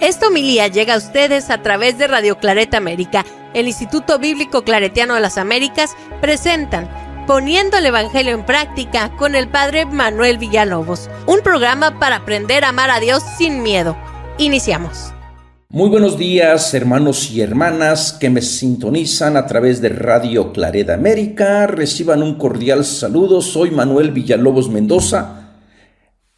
Esta homilía llega a ustedes a través de Radio Claret América. El Instituto Bíblico Claretiano de las Américas presentan Poniendo el Evangelio en Práctica con el Padre Manuel Villalobos, un programa para aprender a amar a Dios sin miedo. Iniciamos. Muy buenos días, hermanos y hermanas que me sintonizan a través de Radio Claret América. Reciban un cordial saludo. Soy Manuel Villalobos Mendoza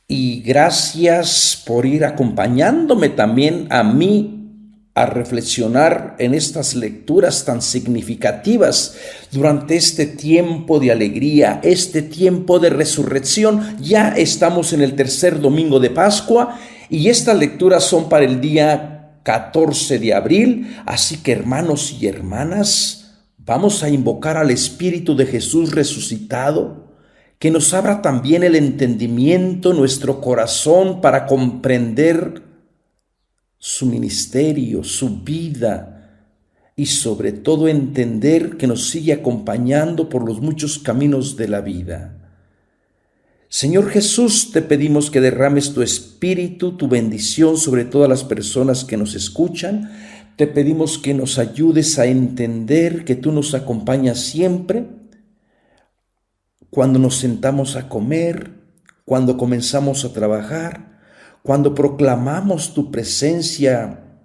y gracias por ir acompañándome también a mí a reflexionar en estas lecturas tan significativas durante este tiempo de alegría, este tiempo de resurrección. Ya estamos en el tercer domingo de Pascua y estas lecturas son para el día 14 de abril. Así que, hermanos y hermanas, vamos a invocar al Espíritu de Jesús resucitado, que nos abra también el entendimiento, nuestro corazón, para comprender su ministerio, su vida, y sobre todo entender que nos sigue acompañando por los muchos caminos de la vida. Señor Jesús, te pedimos que derrames tu espíritu, tu bendición sobre todas las personas que nos escuchan. Te pedimos que nos ayudes a entender que tú nos acompañas siempre, cuando nos sentamos a comer, cuando comenzamos a trabajar, cuando proclamamos tu presencia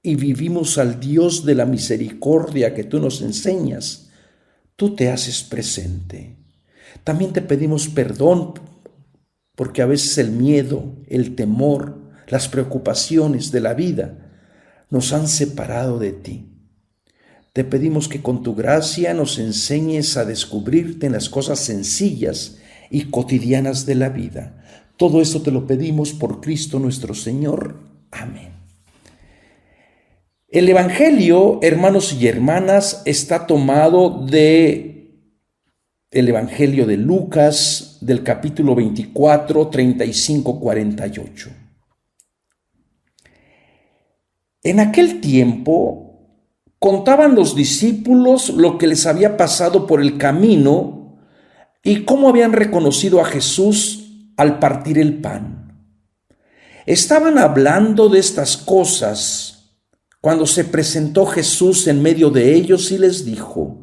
y vivimos al Dios de la misericordia que tú nos enseñas. Tú te haces presente. También te pedimos perdón porque a veces el miedo, el temor, las preocupaciones de la vida nos han separado de ti. Te pedimos que con tu gracia nos enseñes a descubrirte en las cosas sencillas y cotidianas de la vida. Todo esto te lo pedimos por Cristo nuestro Señor. Amén. El Evangelio, hermanos y hermanas, está tomado de el Evangelio de Lucas, del capítulo 24, 35, 48. En aquel tiempo contaban los discípulos lo que les había pasado por el camino y cómo habían reconocido a Jesús al partir el pan. Estaban hablando de estas cosas cuando se presentó Jesús en medio de ellos y les dijo: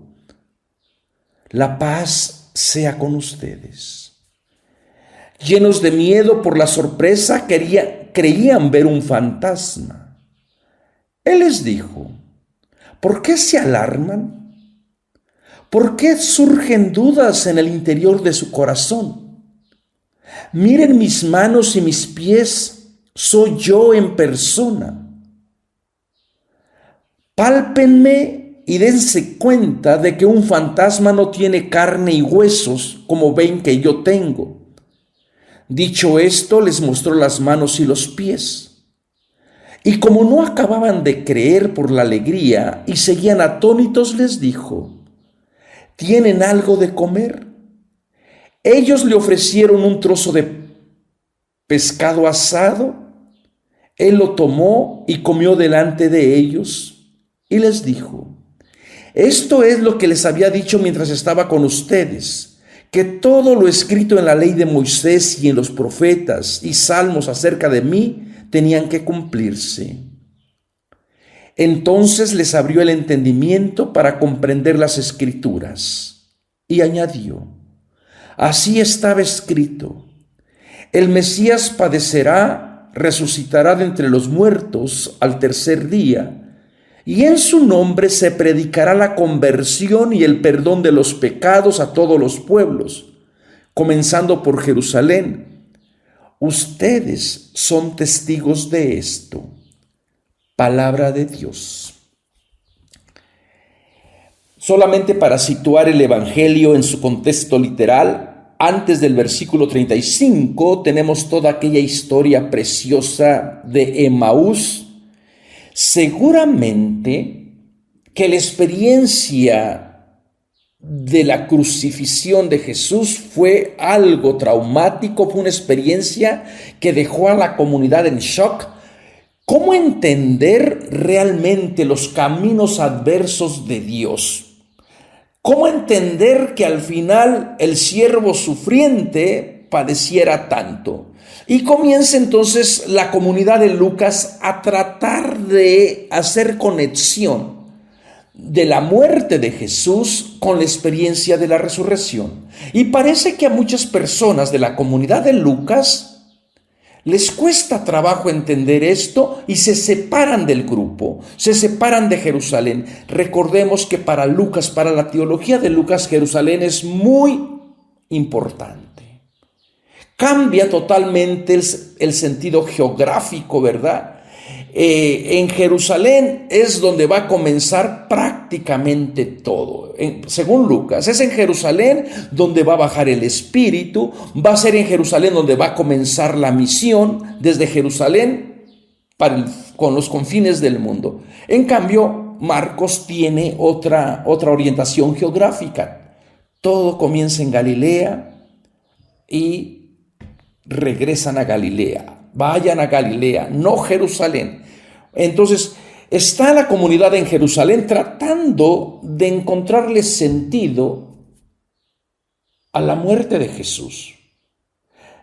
la paz sea con ustedes. Llenos de miedo por la sorpresa, creían ver un fantasma. Él les dijo: ¿por qué se alarman? ¿Por qué surgen dudas en el interior de su corazón? Miren mis manos y mis pies, soy yo en persona. Pálpenme y dense cuenta de que un fantasma no tiene carne y huesos como ven que yo tengo. Dicho esto, les mostró las manos y los pies. Y como no acababan de creer por la alegría y seguían atónitos, les dijo: ¿tienen algo de comer? Ellos le ofrecieron un trozo de pescado asado. Él lo tomó y comió delante de ellos y les dijo: esto es lo que les había dicho mientras estaba con ustedes, que todo lo escrito en la ley de Moisés y en los profetas y salmos acerca de mí tenían que cumplirse. Entonces les abrió el entendimiento para comprender las Escrituras y añadió: así estaba escrito, el Mesías padecerá, resucitará de entre los muertos al tercer día, y en su nombre se predicará la conversión y el perdón de los pecados a todos los pueblos, comenzando por Jerusalén. Ustedes son testigos de esto. Palabra de Dios. Solamente para situar el Evangelio en su contexto literal, antes del versículo 35 tenemos toda aquella historia preciosa de Emaús. Seguramente que la experiencia de la crucifixión de Jesús fue algo traumático, fue una experiencia que dejó a la comunidad en shock. ¿Cómo entender realmente los caminos adversos de Dios? ¿Cómo entender que al final el siervo sufriente padeciera tanto. Y comienza entonces la comunidad de Lucas a tratar de hacer conexión de la muerte de Jesús con la experiencia de la resurrección. Y parece que a muchas personas de la comunidad de Lucas les cuesta trabajo entender esto y se separan del grupo, se separan de Jerusalén. Recordemos que para Lucas, para la teología de Lucas, Jerusalén es muy importante. Cambia totalmente el sentido geográfico, ¿verdad? En Jerusalén es donde va a comenzar prácticamente todo. Según Lucas, es en Jerusalén donde va a bajar el Espíritu, va a ser en Jerusalén donde va a comenzar la misión, desde Jerusalén con los confines del mundo. En cambio, Marcos tiene otra orientación geográfica. Todo comienza en Galilea y regresan a Galilea, vayan a Galilea, no Jerusalén. Entonces, está la comunidad en Jerusalén tratando de encontrarle sentido a la muerte de Jesús,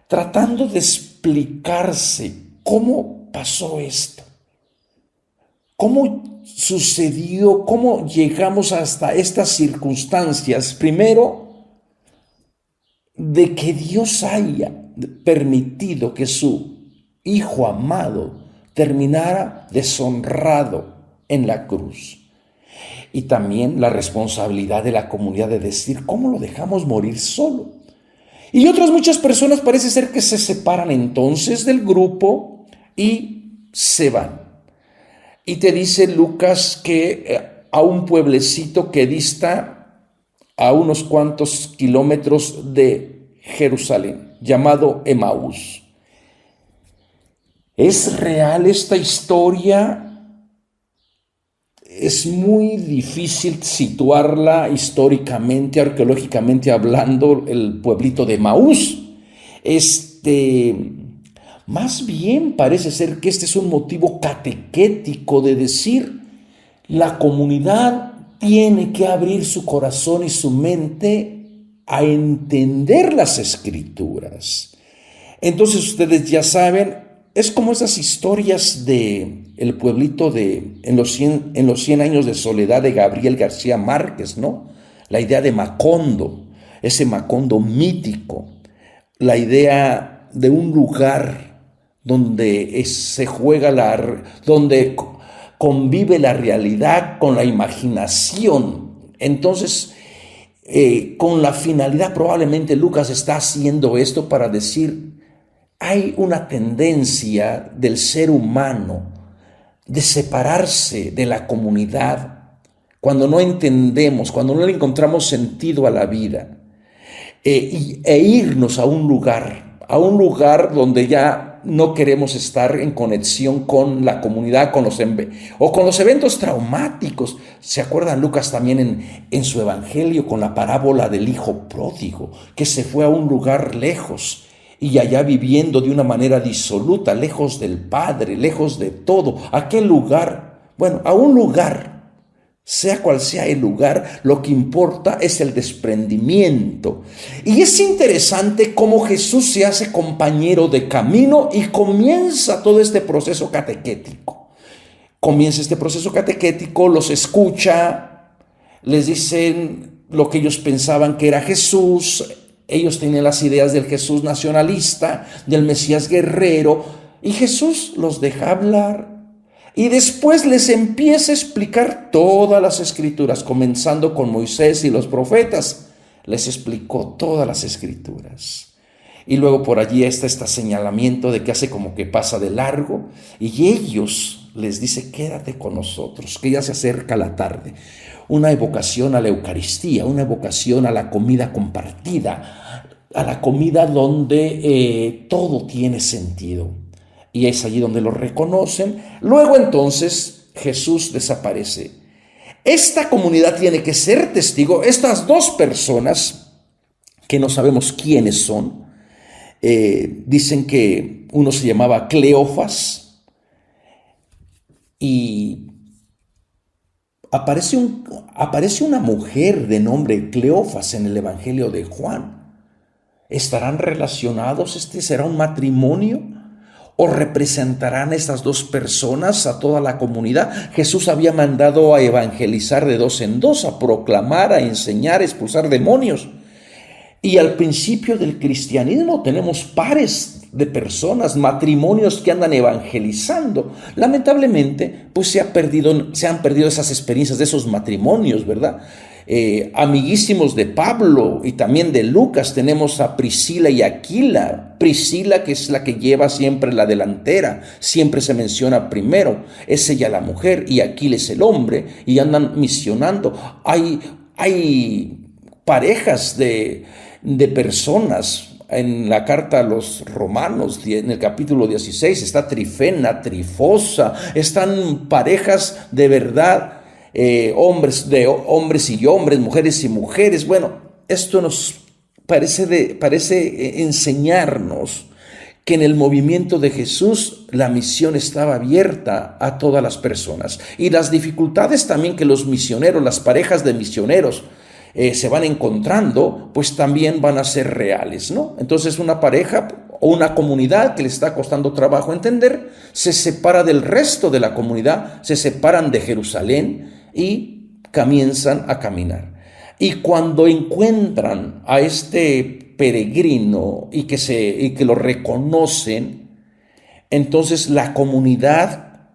tratando de explicarse cómo pasó esto, cómo sucedió, cómo llegamos hasta estas circunstancias. Primero, de que Dios haya permitido que su Hijo amado terminara deshonrado en la cruz. Y también la responsabilidad de la comunidad de decir, ¿cómo lo dejamos morir solo? Y otras muchas personas parece ser que se separan entonces del grupo y se van. Y te dice Lucas que a un pueblecito que dista a unos cuantos kilómetros de Jerusalén, llamado Emaús. ¿Es real esta historia? Es muy difícil situarla históricamente, arqueológicamente hablando, el pueblito de Emaús. Más bien parece ser que este es un motivo catequético de decir, la comunidad tiene que abrir su corazón y su mente a entender las Escrituras. Entonces ustedes ya saben, es como esas historias de el pueblito en los 100 años de soledad de Gabriel García Márquez, ¿no? La idea de Macondo, ese Macondo mítico, la idea de un lugar donde se juega donde convive la realidad con la imaginación. Entonces, con la finalidad, probablemente Lucas está haciendo esto para decir, hay una tendencia del ser humano de separarse de la comunidad cuando no entendemos, cuando no le encontramos sentido a la vida, e irnos a un lugar donde ya no queremos estar en conexión con la comunidad, con los eventos traumáticos. ¿Se acuerdan Lucas también en su evangelio con la parábola del hijo pródigo, que se fue a un lugar lejos y allá viviendo de una manera disoluta, lejos del Padre, lejos de todo? ¿A qué lugar? Bueno, a un lugar. Sea cual sea el lugar, lo que importa es el desprendimiento. Y es interesante cómo Jesús se hace compañero de camino y comienza todo este proceso catequético. Los escucha, les dicen lo que ellos pensaban que era Jesús. Ellos tenían las ideas del Jesús nacionalista, del Mesías guerrero, y Jesús los deja hablar. Y después les empieza a explicar todas las Escrituras, comenzando con Moisés y los profetas. Les explicó todas las Escrituras. Y luego por allí está este señalamiento de que hace como que pasa de largo. Y ellos les dice, quédate con nosotros, que ya se acerca la tarde. Una evocación a la Eucaristía, una evocación a la comida compartida, a la comida donde todo tiene sentido. Y es allí donde lo reconocen. Luego entonces Jesús desaparece. Esta comunidad tiene que ser testigo. Estas dos personas, que no sabemos quiénes son, dicen que uno se llamaba Cleofas y aparece una mujer de nombre Cleofas en el Evangelio de Juan. ¿Estarán relacionados? ¿Será un matrimonio? ¿O representarán estas dos personas a toda la comunidad? Jesús había mandado a evangelizar de dos en dos, a proclamar, a enseñar, a expulsar demonios. Y al principio del cristianismo tenemos pares de personas, matrimonios que andan evangelizando. Lamentablemente, pues se han perdido esas experiencias de esos matrimonios, ¿verdad? Amiguísimos de Pablo y también de Lucas, tenemos a Priscila y Aquila. Priscila, que es la que lleva siempre la delantera, siempre se menciona primero, es ella la mujer y Aquila es el hombre, y andan misionando. Hay parejas de personas. En la carta a los Romanos, en el capítulo 16, está Trifena, Trifosa, están parejas de verdad, hombres y hombres, mujeres y mujeres. Bueno, esto nos parece enseñarnos que en el movimiento de Jesús la misión estaba abierta a todas las personas. Y las dificultades también que los misioneros, las parejas de misioneros, se van encontrando, pues también van a ser reales, ¿no? Entonces una pareja o una comunidad que le está costando trabajo entender, se separa del resto de la comunidad, se separan de Jerusalén y comienzan a caminar. Y cuando encuentran a este peregrino y que lo reconocen, entonces la comunidad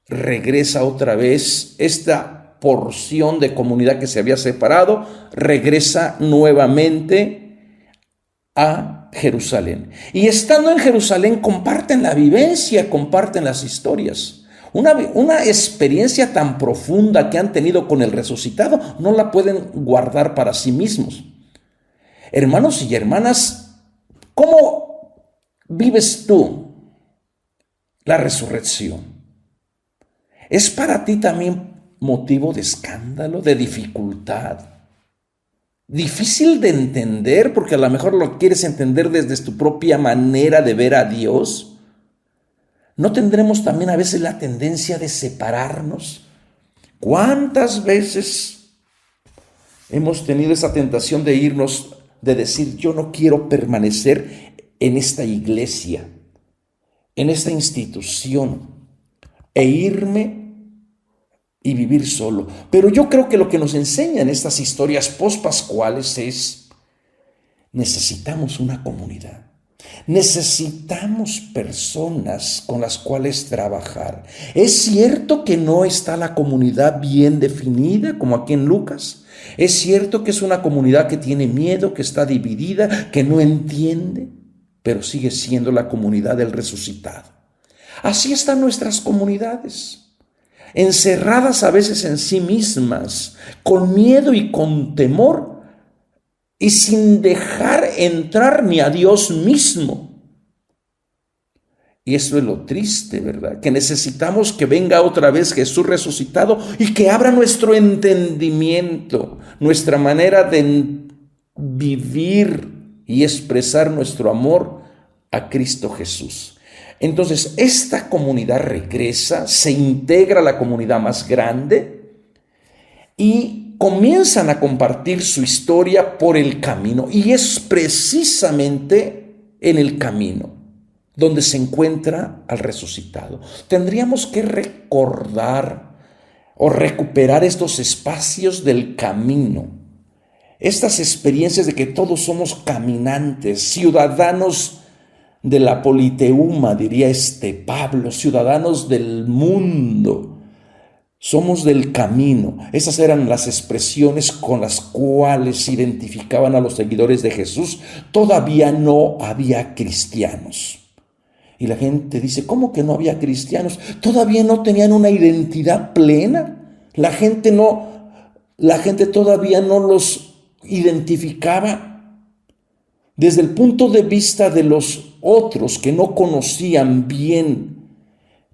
regresa otra vez. Esta porción de comunidad que se había separado regresa nuevamente a Jerusalén. Y estando en Jerusalén comparten la vivencia, comparten las historias. Una experiencia tan profunda que han tenido con el resucitado no la pueden guardar para sí mismos. Hermanos y hermanas, ¿cómo vives tú la resurrección? ¿Es para ti también motivo de escándalo, de dificultad? Difícil de entender, porque a lo mejor lo quieres entender desde tu propia manera de ver a Dios. ¿No tendremos también a veces la tendencia de separarnos? ¿Cuántas veces hemos tenido esa tentación de irnos, de decir, yo no quiero permanecer en esta iglesia, en esta institución, e irme y vivir solo? Pero yo creo que lo que nos enseñan estas historias pospascuales es: necesitamos una comunidad, necesitamos personas con las cuales trabajar. Es cierto que no está la comunidad bien definida, como aquí en Lucas. Es cierto que es una comunidad que tiene miedo, que está dividida, que no entiende, pero sigue siendo la comunidad del resucitado. Así están nuestras comunidades, encerradas a veces en sí mismas, con miedo y con temor, y sin dejar entrar ni a Dios mismo. Y eso es lo triste, ¿verdad? Que necesitamos que venga otra vez Jesús resucitado y que abra nuestro entendimiento, nuestra manera de vivir y expresar nuestro amor a Cristo Jesús. Entonces, esta comunidad regresa, se integra a la comunidad más grande y comienzan a compartir su historia por el camino. Y es precisamente en el camino donde se encuentra al resucitado. Tendríamos que recordar o recuperar estos espacios del camino, estas experiencias de que todos somos caminantes, ciudadanos de la politeuma, diría Pablo, ciudadanos del mundo. Somos del camino. Esas eran las expresiones con las cuales identificaban a los seguidores de Jesús. Todavía no había cristianos. Y la gente dice, ¿cómo que no había cristianos? Todavía no tenían una identidad plena. La gente todavía no los identificaba desde el punto de vista de los otros que no conocían bien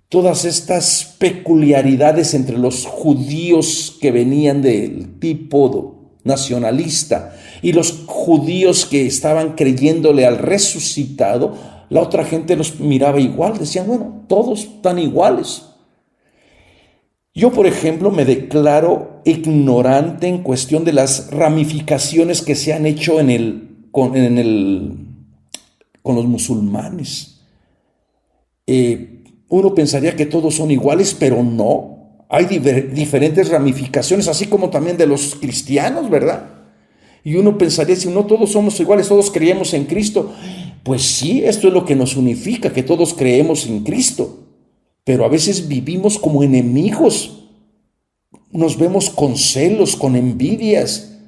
todas estas peculiaridades entre los judíos que venían del tipo nacionalista y los judíos que estaban creyéndole al resucitado. La otra gente los miraba igual, decían, bueno, todos están iguales. Yo, por ejemplo, me declaro ignorante en cuestión de las ramificaciones que se han hecho en el con los musulmanes. Uno pensaría que todos son iguales, pero no. Hay diferentes ramificaciones, así como también de los cristianos, ¿verdad? Y uno pensaría, si no todos somos iguales, todos creemos en Cristo. Pues sí, esto es lo que nos unifica, que todos creemos en Cristo. Pero a veces vivimos como enemigos. Nos vemos con celos, con envidias.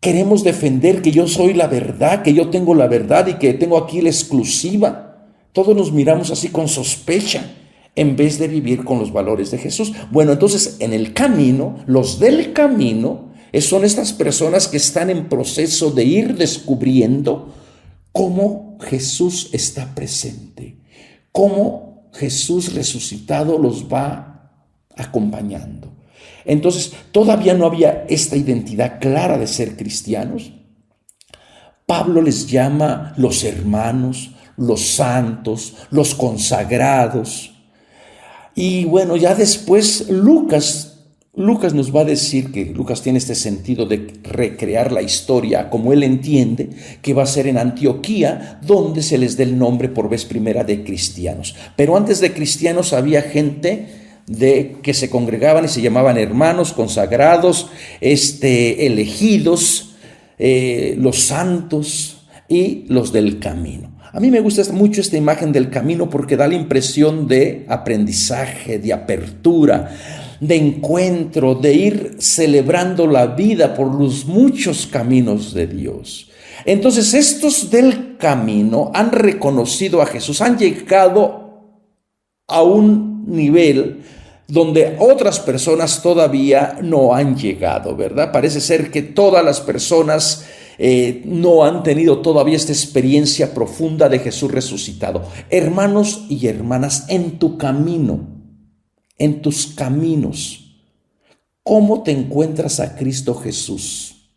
Queremos defender que yo soy la verdad, que yo tengo la verdad y que tengo aquí la exclusiva. Todos nos miramos así con sospecha, en vez de vivir con los valores de Jesús. Bueno, entonces en el camino, los del camino, son estas personas que están en proceso de ir descubriendo cómo Jesús está presente, cómo Jesús resucitado los va acompañando. Entonces, todavía no había esta identidad clara de ser cristianos. Pablo les llama los hermanos, los santos, los consagrados. Y bueno, ya después Lucas nos va a decir que Lucas tiene este sentido de recrear la historia como él entiende, que va a ser en Antioquía, donde se les dé el nombre por vez primera de cristianos. Pero antes de cristianos había gente que se congregaban y se llamaban hermanos, consagrados, elegidos, los santos y los del camino. A mí me gusta mucho esta imagen del camino porque da la impresión de aprendizaje, de apertura, de encuentro, de ir celebrando la vida por los muchos caminos de Dios. Entonces estos del camino han reconocido a Jesús, han llegado a un nivel donde otras personas todavía no han llegado, ¿verdad? Parece ser que todas las personas no han tenido todavía esta experiencia profunda de Jesús resucitado. Hermanos y hermanas, en tu camino, en tus caminos, ¿cómo te encuentras a Cristo Jesús?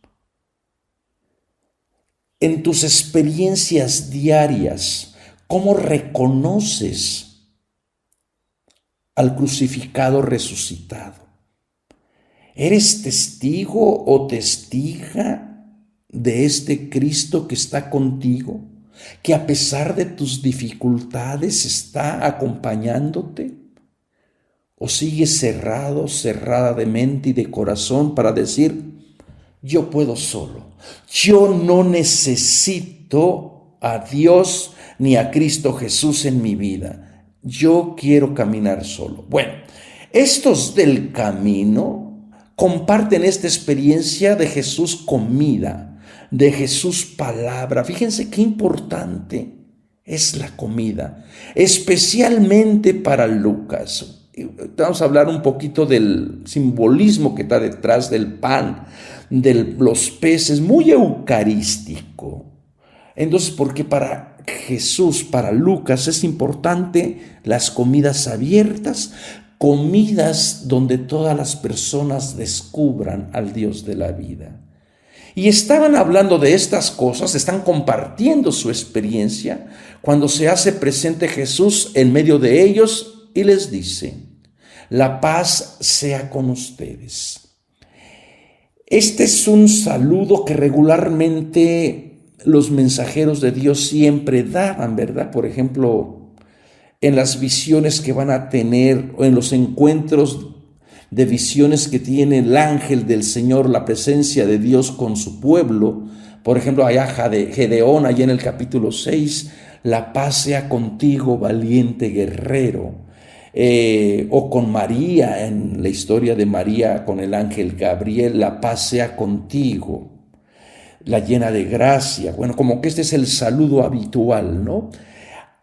En tus experiencias diarias, ¿cómo reconoces al crucificado resucitado? ¿Eres testigo o testiga de este Cristo que está contigo, que a pesar de tus dificultades está acompañándote? ¿O sigues cerrada de mente y de corazón para decir, yo puedo solo, yo no necesito a Dios ni a Cristo Jesús en mi vida, yo quiero caminar solo? Bueno, estos del camino comparten esta experiencia de Jesús comida, de Jesús palabra. Fíjense qué importante es la comida, especialmente para Lucas. Vamos a hablar un poquito del simbolismo que está detrás del pan, de los peces, muy eucarístico. Entonces, porque para Jesús, para Lucas, es importante las comidas abiertas, comidas donde todas las personas descubran al Dios de la vida. Y estaban hablando de estas cosas, están compartiendo su experiencia, cuando se hace presente Jesús en medio de ellos y les dice, la paz sea con ustedes. Este es un saludo que regularmente los mensajeros de Dios siempre daban, ¿verdad? Por ejemplo, en las visiones que van a tener o en los encuentros de visiones que tiene el ángel del Señor, la presencia de Dios con su pueblo. Por ejemplo, allá Gedeón, allá en el capítulo 6, la paz sea contigo, valiente guerrero. O con María, en la historia de María con el ángel Gabriel, la paz sea contigo, la llena de gracia. Bueno, como que este es el saludo habitual, ¿no?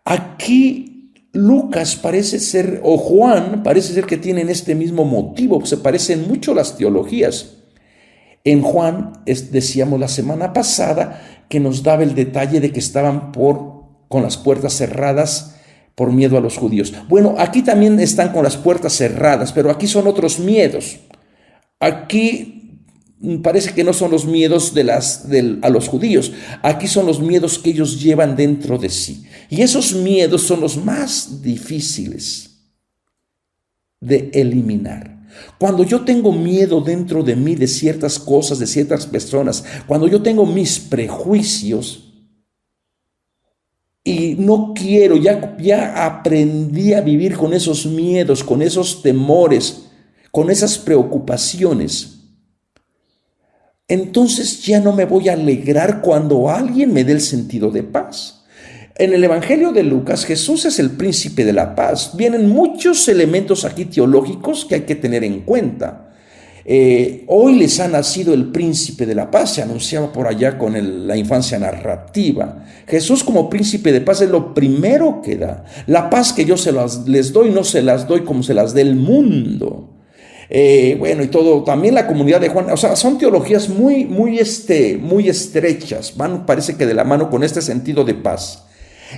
Aquí Lucas parece ser, o Juan parece ser que tienen este mismo motivo, se parecen mucho las teologías. En Juan, decíamos la semana pasada, que nos daba el detalle de que estaban con las puertas cerradas por miedo a los judíos. Bueno, aquí también están con las puertas cerradas, pero aquí son otros miedos. Aquí parece que no son los miedos a los judíos. Aquí son los miedos que ellos llevan dentro de sí. Y esos miedos son los más difíciles de eliminar. Cuando yo tengo miedo dentro de mí de ciertas cosas, de ciertas personas, cuando yo tengo mis prejuicios y no quiero, ya aprendí a vivir con esos miedos, con esos temores, con esas preocupaciones, entonces ya no me voy a alegrar cuando alguien me dé el sentido de paz. En el Evangelio de Lucas, Jesús es el príncipe de la paz. Vienen muchos elementos aquí teológicos que hay que tener en cuenta. Hoy les ha nacido el príncipe de la paz, se anunciaba por allá con la infancia narrativa. Jesús como príncipe de paz es lo primero que da. La paz que yo les doy, no se las doy como se las dé el mundo. Bueno, y todo, también la comunidad de Juan, o sea, son teologías muy estrechas, parece que de la mano con este sentido de paz.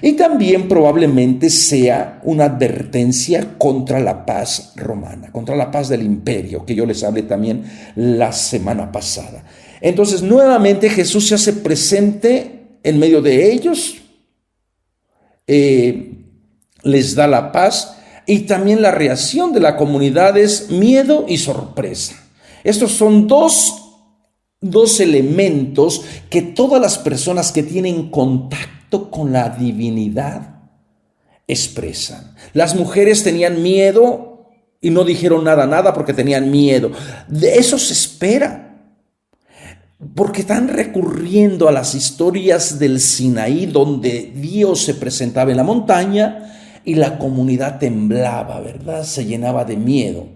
Y también probablemente sea una advertencia contra la paz romana, contra la paz del imperio, que yo les hablé también la semana pasada. Entonces, nuevamente Jesús se hace presente en medio de ellos, les da la paz, y también la reacción de la comunidad es miedo y sorpresa. Estos son dos elementos que todas las personas que tienen contacto con la divinidad expresan. Las mujeres tenían miedo y no dijeron nada porque tenían miedo. De eso se espera, porque están recurriendo a las historias del Sinaí, donde Dios se presentaba en la montaña y la comunidad temblaba, ¿verdad? Se llenaba de miedo.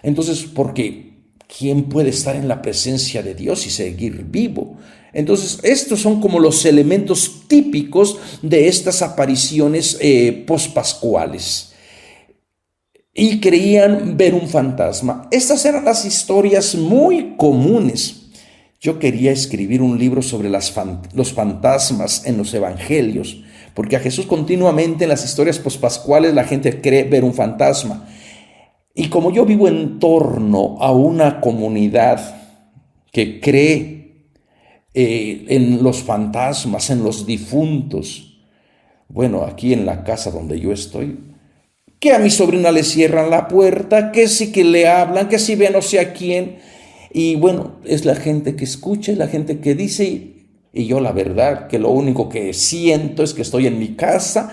Entonces, porque ¿quién puede estar en la presencia de Dios y seguir vivo? Entonces, estos son como los elementos típicos de estas apariciones pospascuales. Y creían ver un fantasma. Estas eran las historias muy comunes. Yo quería escribir un libro sobre los fantasmas en los evangelios, porque a Jesús continuamente en las historias pospascuales la gente cree ver un fantasma. Y como yo vivo en torno a una comunidad que cree en los fantasmas, en los difuntos, bueno, aquí en la casa donde yo estoy, que a mi sobrina le cierran la puerta, que sí que le hablan, que sí ve no sé a quién, y bueno, es la gente que escucha, la gente que dice. Y yo la verdad que lo único que siento es que estoy en mi casa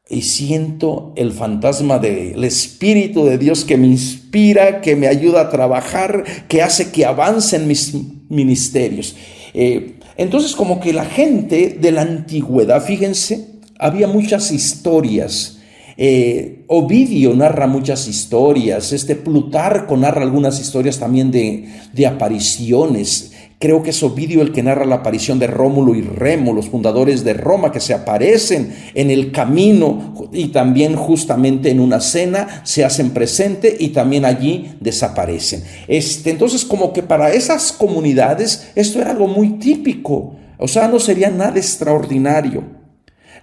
y siento el fantasma del Espíritu de Dios que me inspira, que me ayuda a trabajar, que hace que avancen mis ministerios. Entonces como que la gente de la antigüedad, fíjense, había muchas historias. Ovidio narra muchas historias, Plutarco narra algunas historias también de apariciones. Creo que es Ovidio el que narra la aparición de Rómulo y Remo, los fundadores de Roma, que se aparecen en el camino y también justamente en una cena se hacen presente y también allí desaparecen. Entonces, como que para esas comunidades esto era algo muy típico, o sea, no sería nada extraordinario.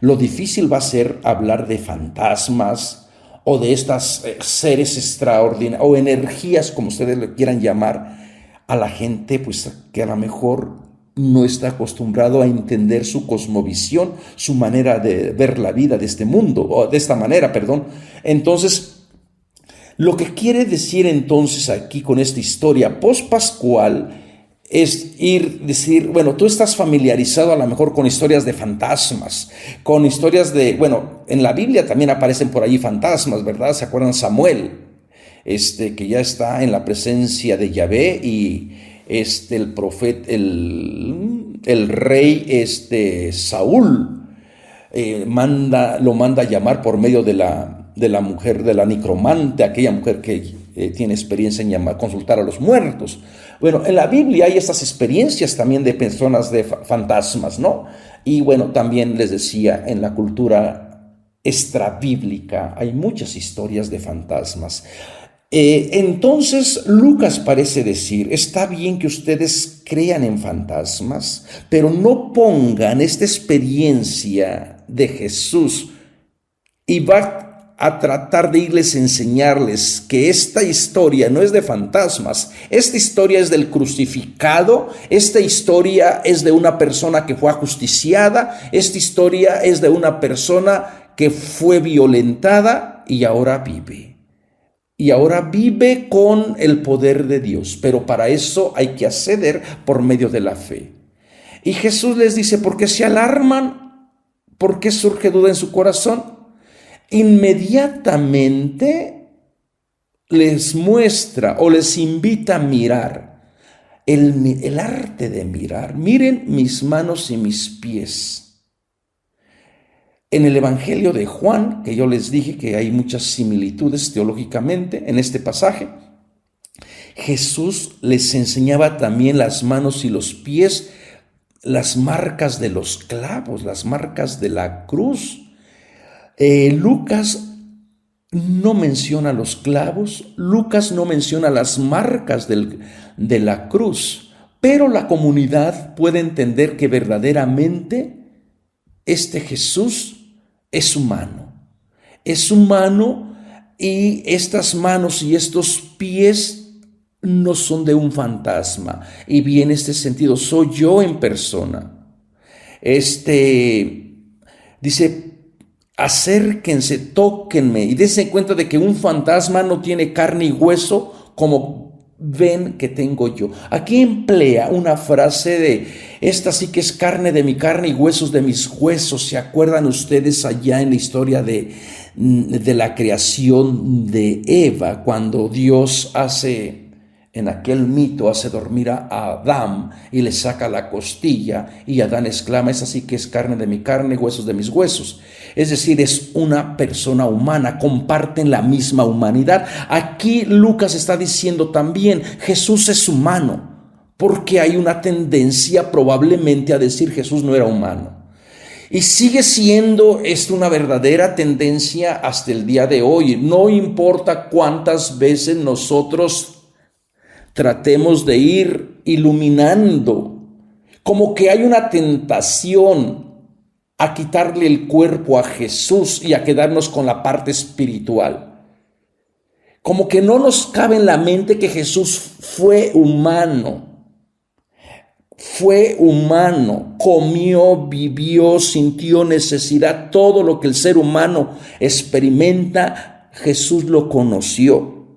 Lo difícil va a ser hablar de fantasmas o de estas seres extraordinarios o energías, como ustedes le quieran llamar, a la gente pues que a lo mejor no está acostumbrado a entender su cosmovisión, su manera de ver la vida de este mundo, o de esta manera, perdón. Entonces, lo que quiere decir entonces aquí con esta historia pospascual es decir, bueno, tú estás familiarizado a lo mejor con historias de fantasmas, con historias bueno, en la Biblia también aparecen por allí fantasmas, ¿verdad? ¿Se acuerdan Samuel? Que ya está en la presencia de Yahvé y el profeta, el rey Saúl lo manda a llamar por medio de la mujer, de la nicromante, aquella mujer que tiene experiencia en consultar a los muertos. Bueno, en la Biblia hay estas experiencias también de personas de fantasmas, ¿no? Y bueno, también les decía, en la cultura extrabíblica hay muchas historias de fantasmas. Entonces Lucas parece decir, está bien que ustedes crean en fantasmas, pero no pongan esta experiencia de Jesús y va a tratar de irles a enseñarles que esta historia no es de fantasmas, esta historia es del crucificado, esta historia es de una persona que fue ajusticiada, esta historia es de una persona que fue violentada y ahora vive. y ahora vive con el poder de Dios, pero para eso hay que acceder por medio de la fe. Y Jesús les dice: ¿por qué se alarman? ¿Por qué surge duda en su corazón? Inmediatamente les muestra o les invita a mirar el arte de mirar. Miren mis manos y mis pies. En el Evangelio de Juan, que yo les dije que hay muchas similitudes teológicamente en este pasaje, Jesús les enseñaba también las manos y los pies, las marcas de los clavos, las marcas de la cruz. Lucas no menciona los clavos, Lucas no menciona las marcas de la cruz, pero la comunidad puede entender que verdaderamente este Jesús es humano y estas manos y estos pies no son de un fantasma. Y bien, en este sentido, soy yo en persona. Dice: acérquense, tóquenme y dense cuenta de que un fantasma no tiene carne y hueso como ven que tengo yo. Aquí emplea una frase de: esta sí que es carne de mi carne y huesos de mis huesos. ¿Se acuerdan ustedes allá en la historia de la creación de Eva, cuando Dios en aquel mito hace dormir a Adán y le saca la costilla, y Adán exclama: esa sí que es carne de mi carne, huesos de mis huesos? Es decir, es una persona humana, comparten la misma humanidad. Aquí Lucas está diciendo también: Jesús es humano, porque hay una tendencia probablemente a decir Jesús no era humano. Y sigue siendo esto una verdadera tendencia hasta el día de hoy. No importa cuántas veces nosotros tratemos de ir iluminando, como que hay una tentación a quitarle el cuerpo a Jesús y a quedarnos con la parte espiritual. Como que no nos cabe en la mente que Jesús fue humano, comió, vivió, sintió necesidad, todo lo que el ser humano experimenta, Jesús lo conoció.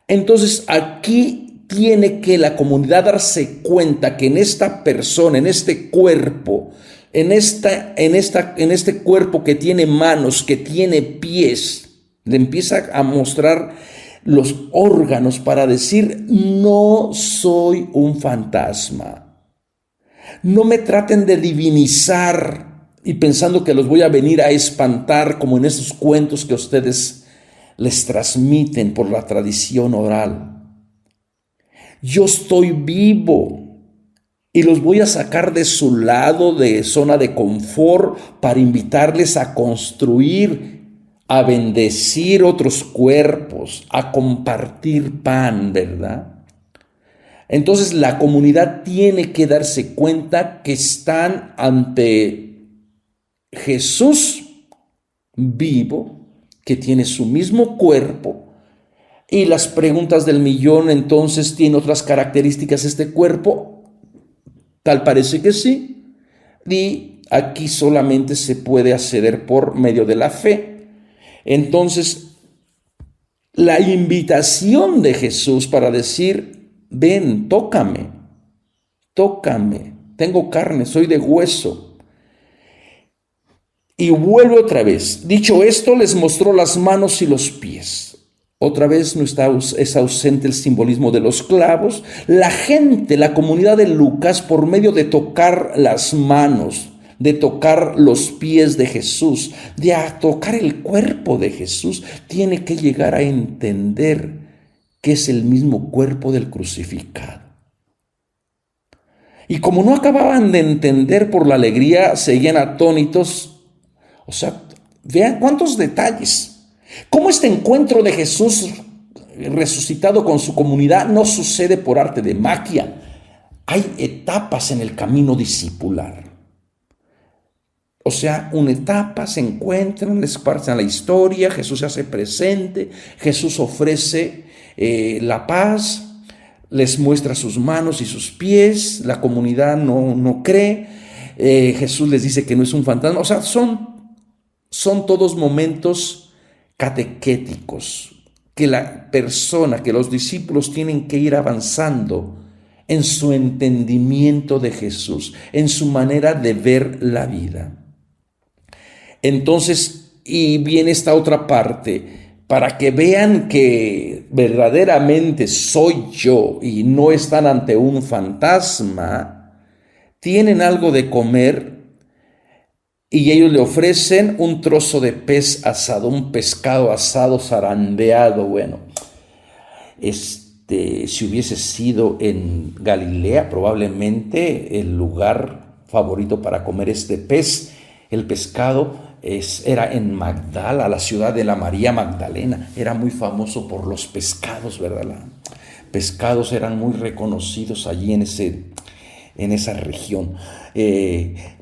Entonces aquí tiene que la comunidad darse cuenta que en esta persona, en este cuerpo, en este cuerpo que tiene manos, que tiene pies, le empieza a mostrar los órganos para decir: no soy un fantasma. No me traten de divinizar y pensando que los voy a venir a espantar, como en esos cuentos que ustedes les transmiten por la tradición oral. Yo estoy vivo y los voy a sacar de su lado de zona de confort para invitarles a construir, a bendecir otros cuerpos, a compartir pan, ¿verdad? Entonces la comunidad tiene que darse cuenta que están ante Jesús vivo, que tiene su mismo cuerpo. Y las preguntas del millón: entonces, ¿tiene otras características este cuerpo? Tal parece que sí. Y aquí solamente se puede acceder por medio de la fe. Entonces, la invitación de Jesús para decir: ven, tócame, tengo carne, soy de hueso. Y vuelve otra vez: dicho esto, les mostró las manos y los pies. Otra vez no es ausente el simbolismo de los clavos. La gente, la comunidad de Lucas, por medio de tocar las manos, de tocar los pies de Jesús, de tocar el cuerpo de Jesús, tiene que llegar a entender que es el mismo cuerpo del crucificado. Y como no acababan de entender por la alegría, seguían atónitos. O sea, vean cuántos detalles. Cómo este encuentro de Jesús resucitado con su comunidad no sucede por arte de magia. Hay etapas en el camino discipular. O sea, una etapa, se encuentran, les parten la historia, Jesús se hace presente, Jesús ofrece la paz, les muestra sus manos y sus pies, la comunidad no cree, Jesús les dice que no es un fantasma. O sea, son todos momentos catequéticos, que la persona, que los discípulos tienen que ir avanzando en su entendimiento de Jesús, en su manera de ver la vida. Entonces, y viene esta otra parte, para que vean que verdaderamente soy yo y no están ante un fantasma, tienen algo de comer y ellos le ofrecen un trozo de pez asado, un pescado asado zarandeado. Bueno, si hubiese sido en Galilea, probablemente el lugar favorito para comer este pez, el pescado, era en Magdala, la ciudad de la María Magdalena. Era muy famoso por los pescados, ¿verdad? Los pescados eran muy reconocidos allí en esa región.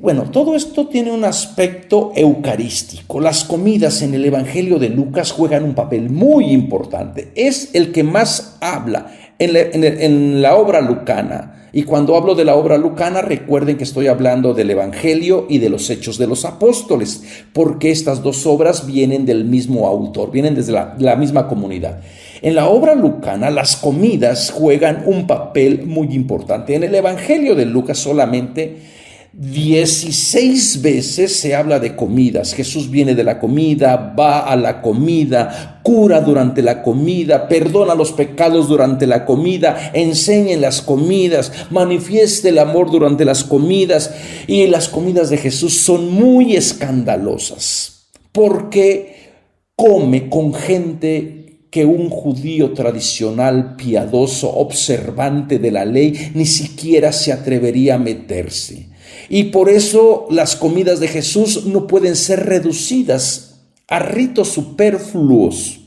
Bueno, todo esto tiene un aspecto eucarístico. Las comidas en el Evangelio de Lucas juegan un papel muy importante. Es el que más habla en la obra lucana. Y cuando hablo de la obra lucana, recuerden que estoy hablando del Evangelio y de los Hechos de los Apóstoles, porque estas dos obras vienen del mismo autor, vienen desde la misma comunidad. En la obra lucana, las comidas juegan un papel muy importante. En el Evangelio de Lucas solamente 16 veces se habla de comidas. Jesús viene de la comida, va a la comida, cura durante la comida, perdona los pecados durante la comida, enseña en las comidas, manifiesta el amor durante las comidas. Y las comidas de Jesús son muy escandalosas porque come con gente que un judío tradicional, piadoso, observante de la ley, ni siquiera se atrevería a meterse. Y por eso las comidas de Jesús no pueden ser reducidas a ritos superfluos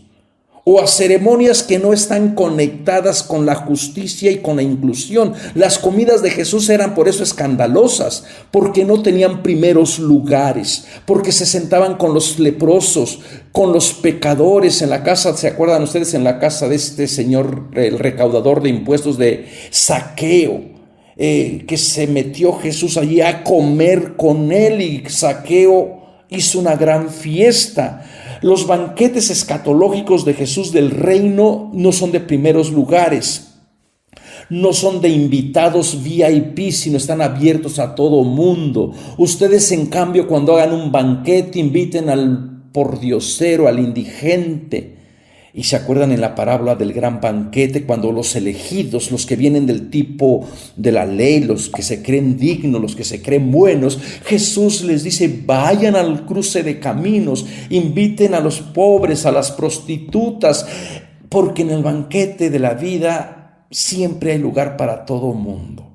o a ceremonias que no están conectadas con la justicia y con la inclusión. Las comidas de Jesús eran por eso escandalosas, porque no tenían primeros lugares, porque se sentaban con los leprosos, con los pecadores en la casa. ¿Se acuerdan ustedes? En la casa de este señor, el recaudador de impuestos de Zaqueo. Que se metió Jesús allí a comer con él y Zaqueo hizo una gran fiesta. Los banquetes escatológicos de Jesús del reino no son de primeros lugares, no son de invitados VIP, sino están abiertos a todo mundo. Ustedes, en cambio, cuando hagan un banquete, inviten al pordiosero, al indigente. Y se acuerdan en la parábola del gran banquete, cuando los elegidos, los que vienen del tipo de la ley, los que se creen dignos, los que se creen buenos, Jesús les dice: vayan al cruce de caminos, inviten a los pobres, a las prostitutas, porque en el banquete de la vida siempre hay lugar para todo mundo.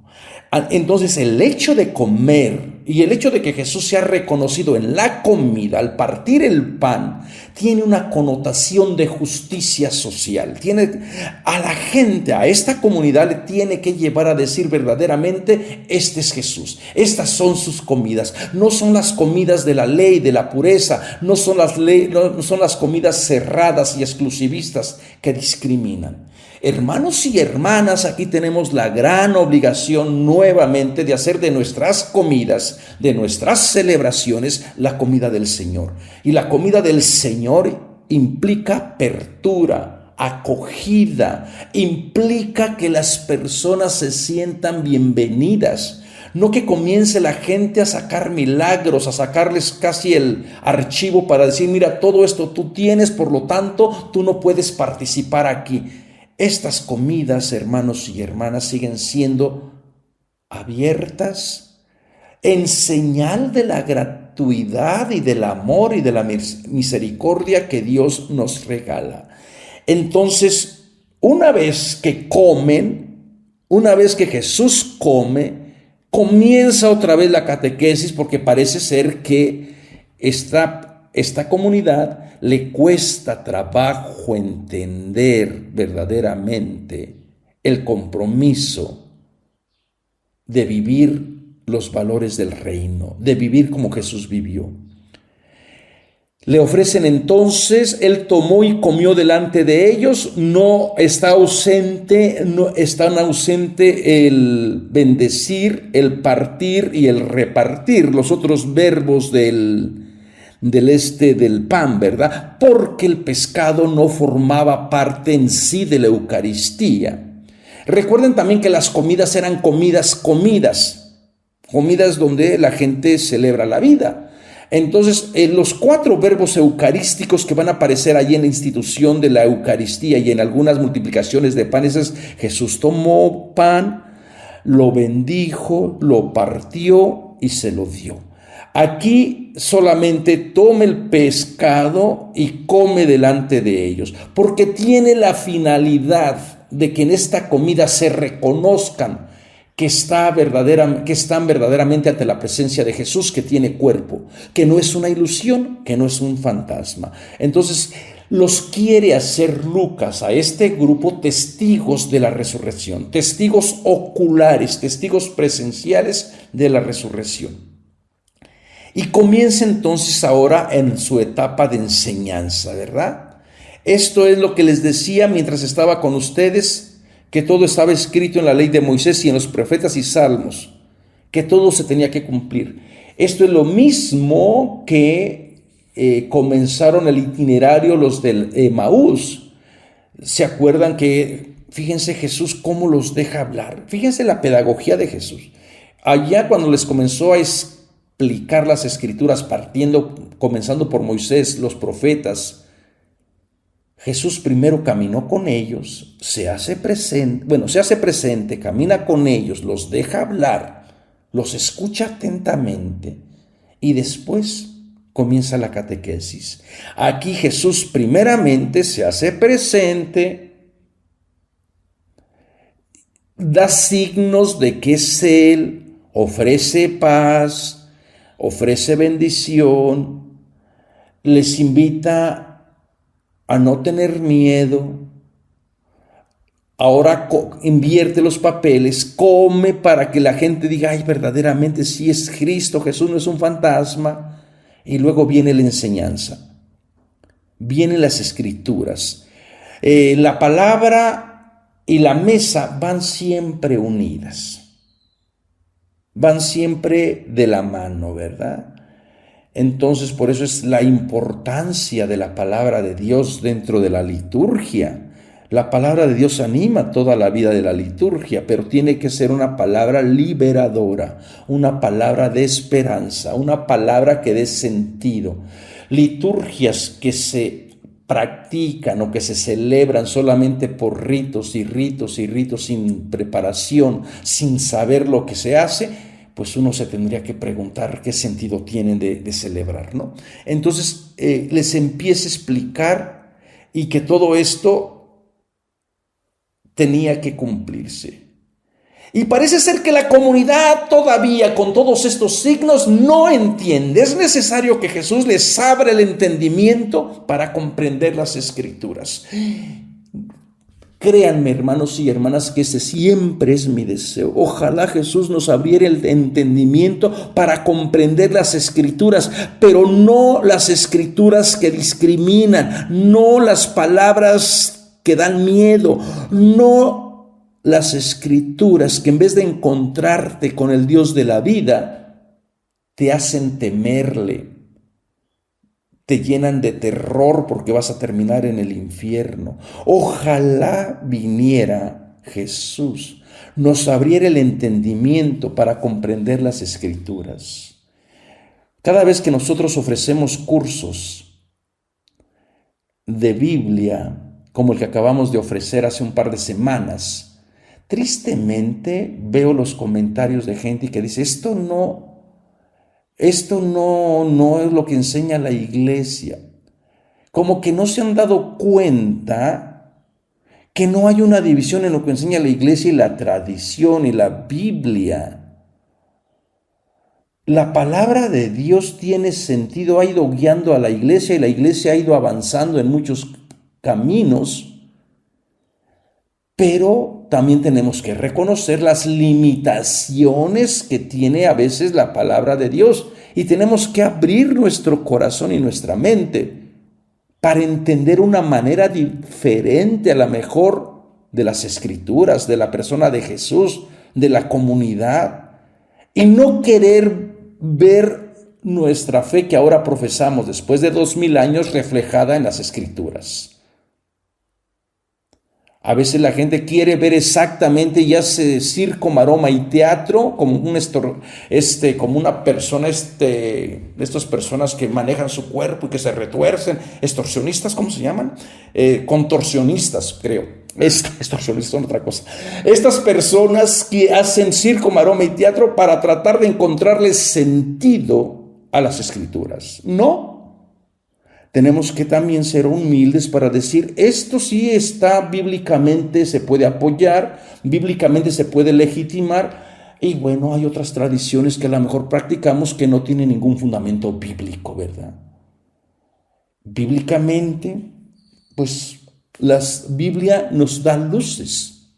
Entonces, el hecho de comer y el hecho de que Jesús sea reconocido en la comida, al partir el pan, tiene una connotación de justicia social. Tiene a la gente, a esta comunidad, le tiene que llevar a decir verdaderamente: este es Jesús, estas son sus comidas. No son las comidas de la ley, de la pureza, no son las comidas cerradas y exclusivistas que discriminan. Hermanos y hermanas, aquí tenemos la gran obligación nuevamente de hacer de nuestras comidas, de nuestras celebraciones, la comida del Señor. Y la comida del Señor implica apertura, acogida, implica que las personas se sientan bienvenidas. No que comience la gente a sacar milagros, a sacarles casi el archivo para decir: mira, todo esto tú tienes, por lo tanto, tú no puedes participar aquí. Estas comidas, hermanos y hermanas, siguen siendo abiertas en señal de la gratuidad y del amor y de la misericordia que Dios nos regala. Entonces, una vez que comen, una vez que Jesús come, comienza otra vez la catequesis, porque parece ser que esta comunidad le cuesta trabajo entender verdaderamente el compromiso de vivir los valores del reino, de vivir como Jesús vivió. Le ofrecen entonces, él tomó y comió delante de ellos. No están ausente el bendecir, el partir y el repartir, los otros verbos del del pan, ¿verdad? Porque el pescado no formaba parte en sí de la Eucaristía. Recuerden también que las comidas eran comidas donde la gente celebra la vida. Entonces, los 4 verbos eucarísticos que van a aparecer allí en la institución de la Eucaristía y en algunas multiplicaciones de panes es: Jesús tomó pan, lo bendijo, lo partió y se lo dio. Aquí solamente tome el pescado y come delante de ellos, porque tiene la finalidad de que en esta comida se reconozcan que están verdaderamente ante la presencia de Jesús, que tiene cuerpo, que no es una ilusión, que no es un fantasma. Entonces, los quiere hacer Lucas a este grupo testigos de la resurrección, testigos oculares, testigos presenciales de la resurrección. Y comienza entonces ahora en su etapa de enseñanza, ¿verdad? Esto es lo que les decía mientras estaba con ustedes, que todo estaba escrito en la ley de Moisés y en los profetas y salmos, que todo se tenía que cumplir. Esto es lo mismo que comenzaron el itinerario los del Emaús. ¿Se acuerdan que, fíjense Jesús cómo los deja hablar? Fíjense la pedagogía de Jesús. Allá cuando les comenzó a explicar las escrituras, comenzando por Moisés, los profetas, Jesús primero caminó con ellos, se hace presente, camina con ellos, los deja hablar, los escucha atentamente y después comienza la catequesis. Aquí Jesús primeramente se hace presente, da signos de que es Él, ofrece paz, ofrece bendición, les invita a no tener miedo. Ahora invierte los papeles, come para que la gente diga: ay, verdaderamente sí es Cristo, Jesús no es un fantasma. Y luego viene la enseñanza, vienen las escrituras. La palabra y la mesa van siempre unidas, van siempre de la mano, ¿verdad? Entonces, por eso es la importancia de la palabra de Dios dentro de la liturgia. La palabra de Dios anima toda la vida de la liturgia, pero tiene que ser una palabra liberadora, una palabra de esperanza, una palabra que dé sentido. Liturgias que se practican o que se celebran solamente por ritos y ritos y ritos, sin preparación, sin saber lo que se hace, pues uno se tendría que preguntar qué sentido tienen de celebrar, ¿no? Entonces les empieza a explicar y que todo esto tenía que cumplirse. Y parece ser que la comunidad todavía con todos estos signos no entiende. Es necesario que Jesús les abra el entendimiento para comprender las escrituras. Créanme, hermanos y hermanas, que ese siempre es mi deseo. Ojalá Jesús nos abriera el entendimiento para comprender las escrituras, pero no las escrituras que discriminan, no las palabras que dan miedo, no las escrituras que en vez de encontrarte con el Dios de la vida, te hacen temerle, te llenan de terror porque vas a terminar en el infierno. Ojalá viniera Jesús, nos abriera el entendimiento para comprender las escrituras. Cada vez que nosotros ofrecemos cursos de Biblia, como el que acabamos de ofrecer hace un par de semanas, tristemente veo los comentarios de gente que dice: esto no es lo que enseña la iglesia. Como que no se han dado cuenta que no hay una división en lo que enseña la iglesia y la tradición y la Biblia. La palabra de Dios tiene sentido, ha ido guiando a la iglesia y la iglesia ha ido avanzando en muchos caminos, pero también tenemos que reconocer las limitaciones que tiene a veces la palabra de Dios y tenemos que abrir nuestro corazón y nuestra mente para entender una manera diferente, a la mejor, de las escrituras, de la persona de Jesús, de la comunidad, y no querer ver nuestra fe que ahora profesamos después de 2000 años reflejada en las Escrituras. A veces la gente quiere ver exactamente, ya sea circo, maroma y teatro, como como una persona, de estas personas que manejan su cuerpo y que se retuercen, extorsionistas, ¿cómo se llaman? Contorsionistas, creo. Extorsionistas son otra cosa. Estas personas que hacen circo, maroma y teatro para tratar de encontrarle sentido a las Escrituras. No. Tenemos que también ser humildes para decir, esto sí está bíblicamente, se puede apoyar, bíblicamente se puede legitimar, y bueno, hay otras tradiciones que a lo mejor practicamos que no tienen ningún fundamento bíblico, ¿verdad? Bíblicamente, pues la Biblia nos da luces,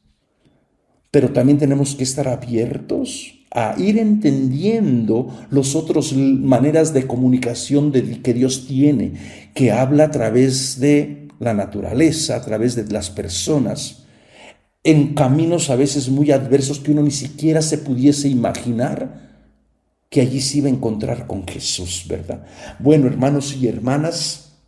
pero también tenemos que estar abiertos a ir entendiendo las otras maneras de comunicación que Dios tiene, que habla a través de la naturaleza, a través de las personas, en caminos a veces muy adversos que uno ni siquiera se pudiese imaginar que allí se iba a encontrar con Jesús, ¿verdad? Bueno, hermanos y hermanas,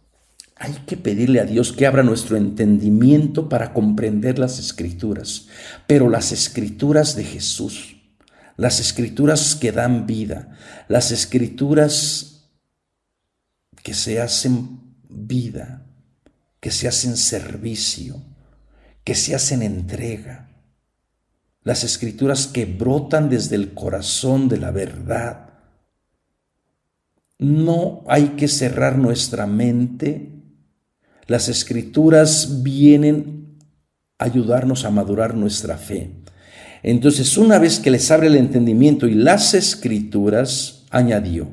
hay que pedirle a Dios que abra nuestro entendimiento para comprender las Escrituras, pero las Escrituras de Jesús, las Escrituras que dan vida, las Escrituras que se hacen vida, que se hacen servicio, que se hacen entrega, las Escrituras que brotan desde el corazón de la verdad. No hay que cerrar nuestra mente. Las Escrituras vienen a ayudarnos a madurar nuestra fe. Entonces, una vez que les abre el entendimiento y las Escrituras, añadió,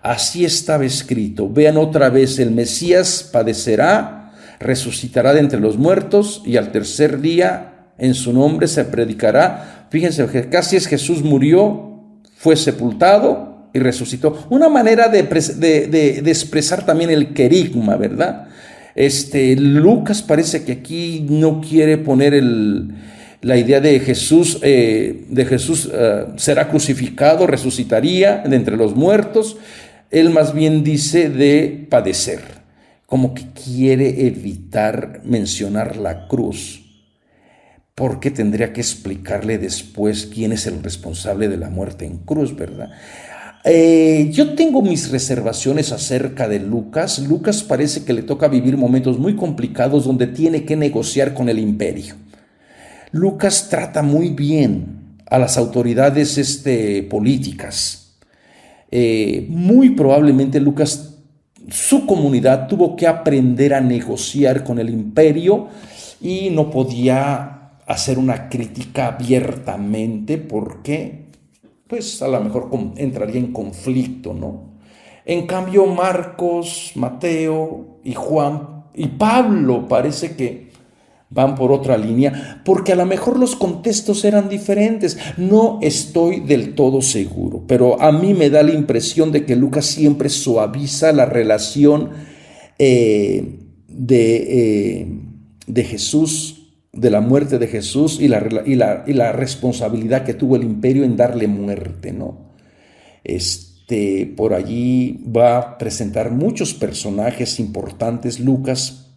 así estaba escrito, vean otra vez, el Mesías padecerá, resucitará de entre los muertos y al tercer día en su nombre se predicará. Fíjense, que casi es Jesús murió, fue sepultado y resucitó. Una manera de expresar también el querigma, ¿verdad? Lucas parece que aquí no quiere poner la idea de Jesús, será crucificado, resucitaría de entre los muertos. Él más bien dice de padecer, como que quiere evitar mencionar la cruz, porque tendría que explicarle después quién es el responsable de la muerte en cruz, ¿verdad? Yo tengo mis reservaciones acerca de Lucas. Lucas parece que le toca vivir momentos muy complicados donde tiene que negociar con el imperio. Lucas trata muy bien a las autoridades políticas. Muy probablemente Lucas, su comunidad tuvo que aprender a negociar con el imperio y no podía hacer una crítica abiertamente porque, pues, a lo mejor entraría en conflicto, ¿no? En cambio, Marcos, Mateo y Juan y Pablo parece que van por otra línea, porque a lo mejor los contextos eran diferentes. No estoy del todo seguro, pero a mí me da la impresión de que Lucas siempre suaviza la relación de Jesús, de la muerte de Jesús y la responsabilidad que tuvo el imperio en darle muerte, ¿no? Por allí va a presentar muchos personajes importantes, Lucas,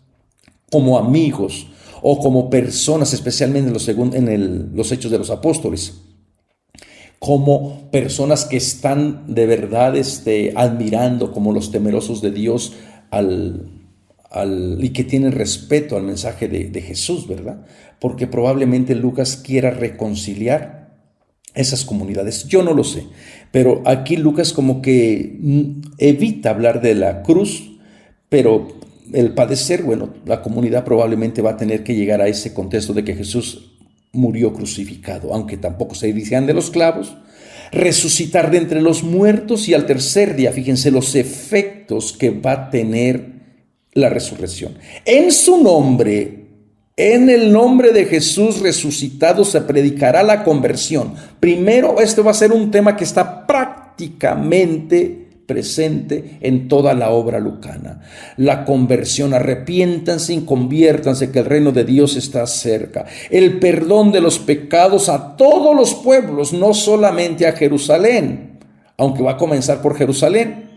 como amigos o como personas, especialmente en los Hechos de los Apóstoles, como personas que están de verdad admirando como los temerosos de Dios y que tienen respeto al mensaje de Jesús, ¿verdad? Porque probablemente Lucas quiera reconciliar esas comunidades. Yo no lo sé, pero aquí Lucas como que evita hablar de la cruz, pero el padecer, bueno, la comunidad probablemente va a tener que llegar a ese contexto de que Jesús murió crucificado, aunque tampoco se decían de los clavos, resucitar de entre los muertos y al tercer día, fíjense los efectos que va a tener la resurrección. En su nombre, en el nombre de Jesús resucitado se predicará la conversión. Primero, este va a ser un tema que está prácticamente presente en toda la obra lucana. La conversión, arrepiéntanse y conviértanse que el reino de Dios está cerca. El perdón de los pecados a todos los pueblos, no solamente a Jerusalén. aunque va a comenzar por Jerusalén.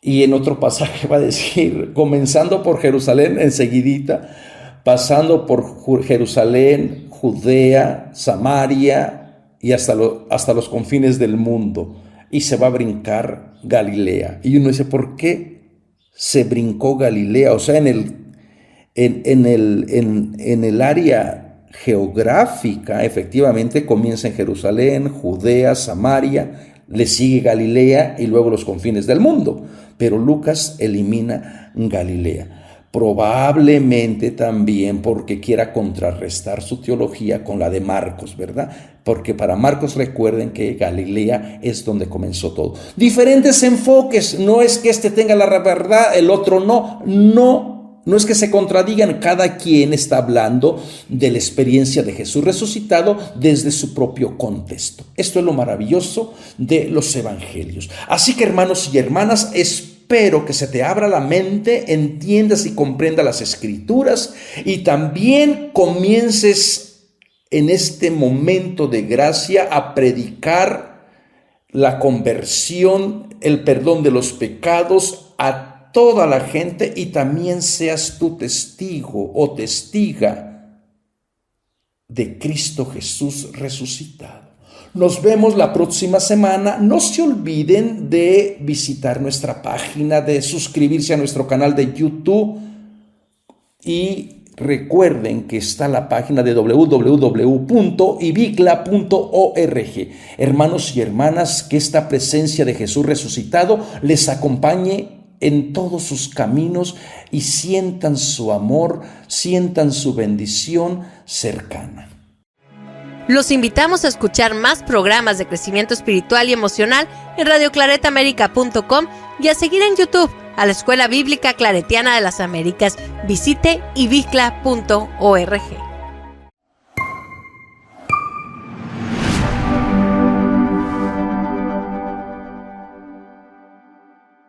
Y en otro pasaje va a decir, comenzando por Jerusalén enseguidita, pasando por Jerusalén, Judea, Samaria y hasta los confines del mundo. Y se va a brincar Galilea. Y uno dice, ¿por qué se brincó Galilea? O sea, en el área geográfica, efectivamente, comienza en Jerusalén, Judea, Samaria, le sigue Galilea y luego los confines del mundo. Pero Lucas elimina Galilea, probablemente también porque quiera contrarrestar su teología con la de Marcos, ¿verdad? Porque para Marcos recuerden que Galilea es donde comenzó todo. Diferentes enfoques, no es que este tenga la verdad, el otro no, no es que se contradigan, cada quien está hablando de la experiencia de Jesús resucitado desde su propio contexto. Esto es lo maravilloso de los evangelios. Así que, hermanos y hermanas, espero que se te abra la mente, entiendas y comprendas las escrituras y también comiences en este momento de gracia a predicar la conversión, el perdón de los pecados a toda la gente y también seas tú testigo o testiga de Cristo Jesús resucitado. Nos vemos la próxima semana. No se olviden de visitar nuestra página, de suscribirse a nuestro canal de YouTube y recuerden que está la página de www.ibicla.org. Hermanos y hermanas, que esta presencia de Jesús resucitado les acompañe en todos sus caminos y sientan su amor, sientan su bendición cercana. Los invitamos a escuchar más programas de crecimiento espiritual y emocional en radioclaretaamerica.com y a seguir en YouTube a la Escuela Bíblica Claretiana de las Américas. Visite ibicla.org.